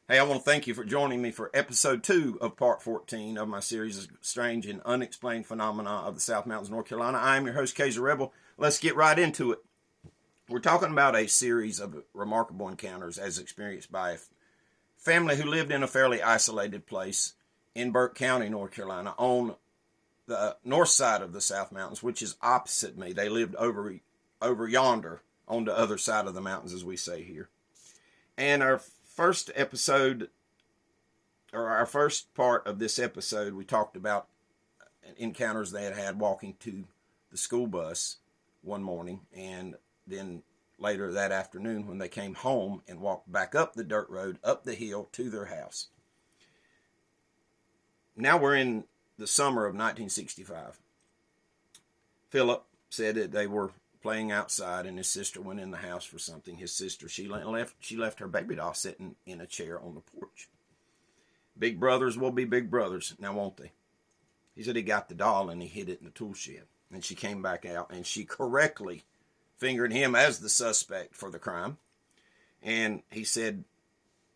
Hey, I want to thank you for joining me for episode 2 of part 14 of my series of strange and unexplained phenomena of the South Mountains, North Carolina. I am your host, Kaiser Rebel. Let's get right into it. We're talking about a series of remarkable encounters as experienced by a family who lived in a fairly isolated place in Burke County, North Carolina, on the north side of the South Mountains, which is opposite me. They lived over yonder on the other side of the mountains, as we say here. And our first part of this episode, we talked about encounters they had walking to the school bus one morning, and then later that afternoon when they came home and walked back up the dirt road, up the hill to their house. Now we're in the summer of 1965. Philip said that they were playing outside, and his sister went in the house for something. His sister, she left her baby doll sitting in a chair on the porch. Big brothers will be big brothers, now won't they? He said he got the doll and he hid it in the tool shed. And she came back out and she correctly fingered him as the suspect for the crime. And he said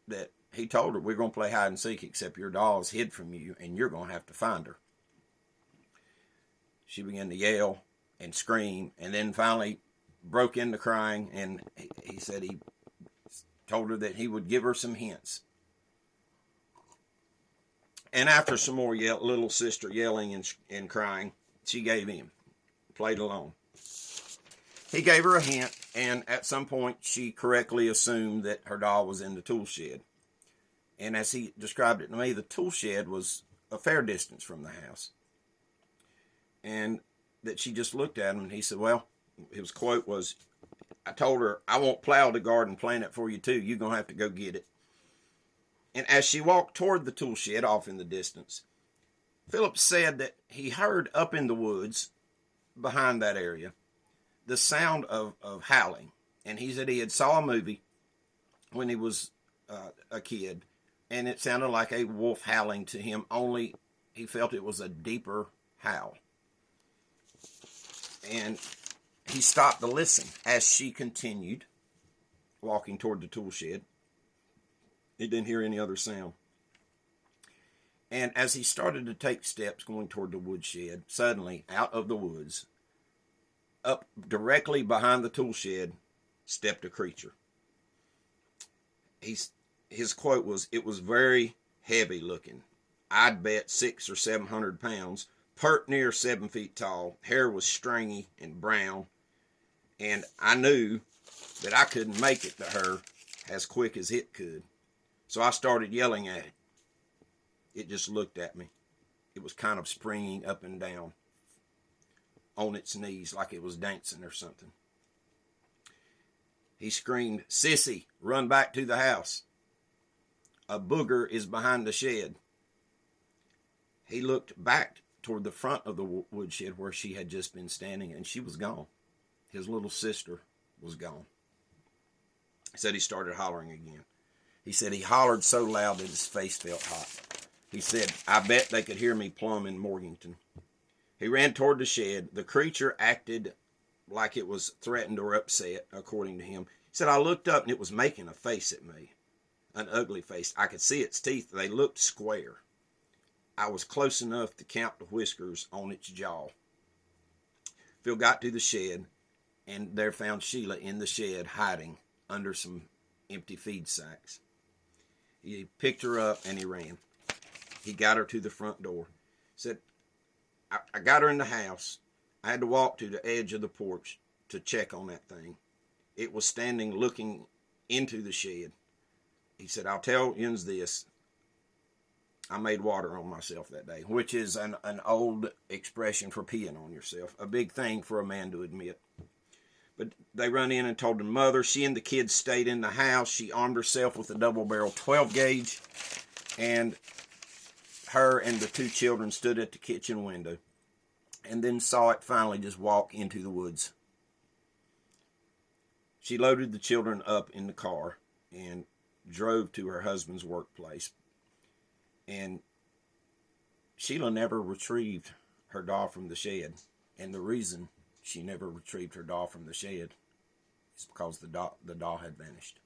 that he told her, we're going to play hide and seek, except your doll is hid from you and you're going to have to find her. She began to yell and scream, and then finally broke into crying, and he said he told her that he would give her some hints. And after some more little sister yelling and crying, she gave in, played along. He gave her a hint, and at some point she correctly assumed that her doll was in the tool shed. And as he described it to me, the tool shed was a fair distance from the house. And that she just looked at him, and he said, well, his quote was, I told her, I won't plow the garden, plant it for you too. You're going to have to go get it. And as she walked toward the tool shed off in the distance, Philip said that he heard up in the woods behind that area the sound of howling. And he said he had saw a movie when he was a kid, and it sounded like a wolf howling to him, only he felt it was a deeper howl. And he stopped to listen as she continued walking toward the tool shed. He didn't hear any other sound. And as he started to take steps going toward the woodshed, suddenly out of the woods, up directly behind the tool shed, stepped a creature. His quote was, it was very heavy looking. I'd bet 600 or 700 pounds. Pert near 7 feet tall, hair was stringy and brown, and I knew that I couldn't make it to her as quick as it could. So I started yelling at it. It just looked at me. It was kind of springing up and down on its knees like it was dancing or something. He screamed, Sissy, run back to the house. A booger is behind the shed. He looked back toward the front of the woodshed where she had just been standing, and she was gone. His little sister was gone. He said he started hollering again. He said he hollered so loud that his face felt hot. He said, I bet they could hear me plumb in Morganton. He ran toward the shed. The creature acted like it was threatened or upset, according to him. He said, I looked up and it was making a face at me, an ugly face. I could see its teeth. They looked square. I was close enough to count the whiskers on its jaw. Phil got to the shed, and there found Sheila in the shed hiding under some empty feed sacks. He picked her up and he ran. He got her to the front door. Said, I got her in the house. I had to walk to the edge of the porch to check on that thing. It was standing looking into the shed. He said, I'll tell you this. I made water on myself that day, which is an old expression for peeing on yourself. A big thing for a man to admit. But they run in and told the mother. She and the kids stayed in the house. She armed herself with a double-barrel 12-gauge. And her and the 2 children stood at the kitchen window. And then saw it finally just walk into the woods. She loaded the children up in the car and drove to her husband's workplace. And Sheila never retrieved her doll from the shed. And the reason she never retrieved her doll from the shed is because the doll had vanished.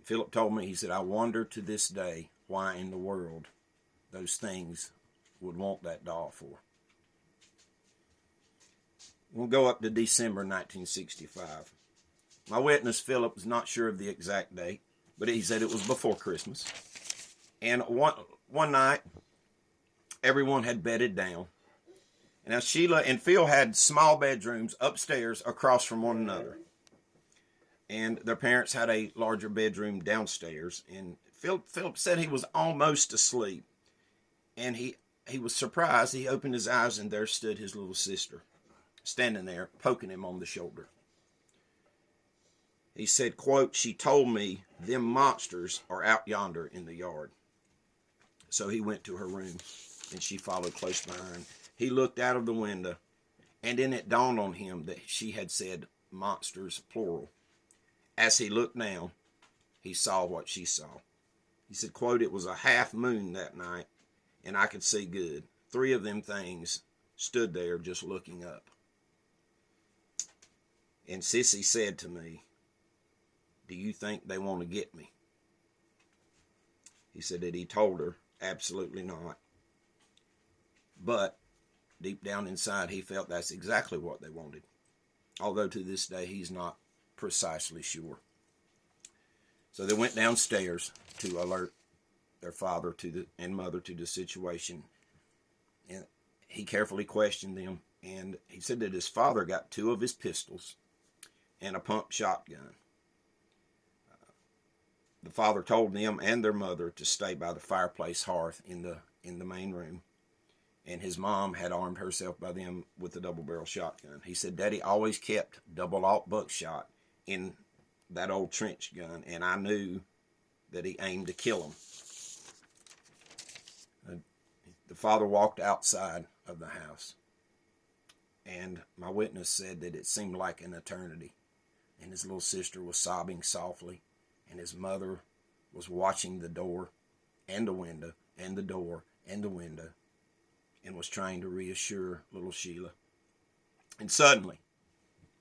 Philip told me, he said, I wonder to this day why in the world those things would want that doll for. We'll go up to December 1965. My witness, Philip, was not sure of the exact date, but he said it was before Christmas. And one night, everyone had bedded down. And now Sheila and Phil had small bedrooms upstairs across from one another. And their parents had a larger bedroom downstairs. And Philip said he was almost asleep. And he was surprised. He opened his eyes, and there stood his little sister, standing there, poking him on the shoulder. He said, quote, she told me them monsters are out yonder in the yard. So he went to her room, and she followed close behind. He looked out of the window, and then it dawned on him that she had said monsters, plural. As he looked down, he saw what she saw. He said, quote, it was a half moon that night, and I could see good. 3 of them things stood there just looking up. And Sissy said to me, do you think they want to get me? He said that he told her, absolutely not. But deep down inside, he felt that's exactly what they wanted. Although to this day, he's not precisely sure. So they went downstairs to alert their father and mother to the situation. And he carefully questioned them. And he said that his father got 2 of his pistols and a pump shotgun. The father told them and their mother to stay by the fireplace hearth in the main room. And his mom had armed herself by them with a double-barrel shotgun. He said, Daddy always kept double-aught buckshot in that old trench gun, and I knew that he aimed to kill him. The father walked outside of the house, and my witness said that it seemed like an eternity. And his little sister was sobbing softly, and his mother was watching the door and the window and the door and the window and was trying to reassure little Sheila. And suddenly,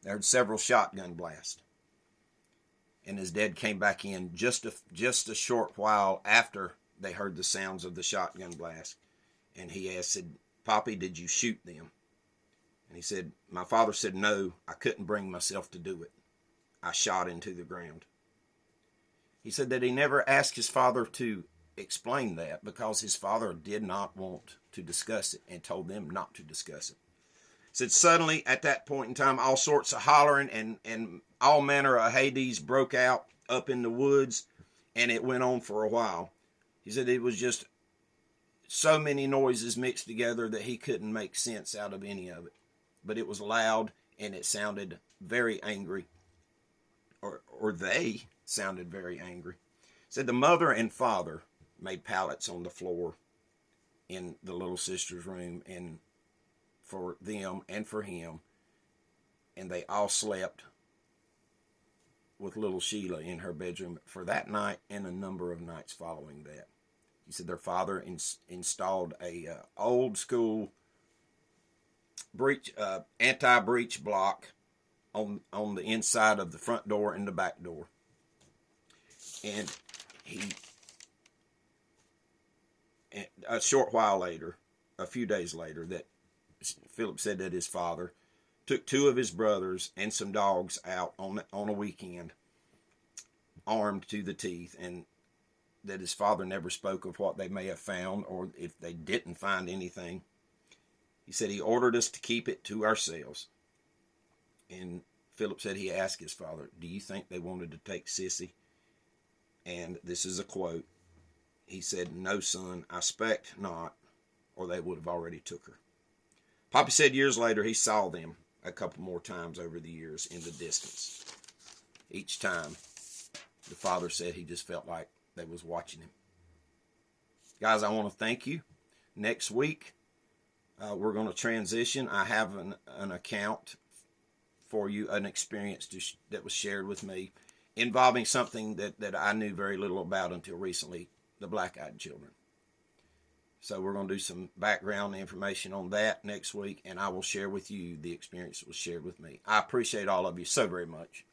they heard several shotgun blasts. And his dad came back in just a short while after they heard the sounds of the shotgun blast. And he asked, said, Poppy, did you shoot them? And he said, my father said, no, I couldn't bring myself to do it. I shot into the ground. He said that he never asked his father to explain that because his father did not want to discuss it and told them not to discuss it. He said suddenly at that point in time, all sorts of hollering and all manner of Hades broke out up in the woods, and it went on for a while. He said it was just so many noises mixed together that he couldn't make sense out of any of it. But it was loud, and it sounded very angry. Or they sounded very angry. Said the mother and father made pallets on the floor in the little sister's room, and for them and for him, and they all slept with little Sheila in her bedroom for that night and a number of nights following that. He said their father installed a old school anti-breach block on the inside of the front door and the back door. And a short while later, a few days later, that Philip said that his father took 2 of his brothers and some dogs out on a weekend, armed to the teeth, and that his father never spoke of what they may have found or if they didn't find anything. He said he ordered us to keep it to ourselves. And Philip said he asked his father, do you think they wanted to take Sissy? And this is a quote. He said, no, son, I expect not, or they would have already took her. Poppy said years later he saw them a couple more times over the years in the distance. Each time, the father said he just felt like they was watching him. Guys, I want to thank you. Next week, we're going to transition. I have an account for you, an experience that was shared with me involving something that I knew very little about until recently, the black-eyed children. So we're going to do some background information on that next week, and I will share with you the experience that was shared with me. I appreciate all of you so very much.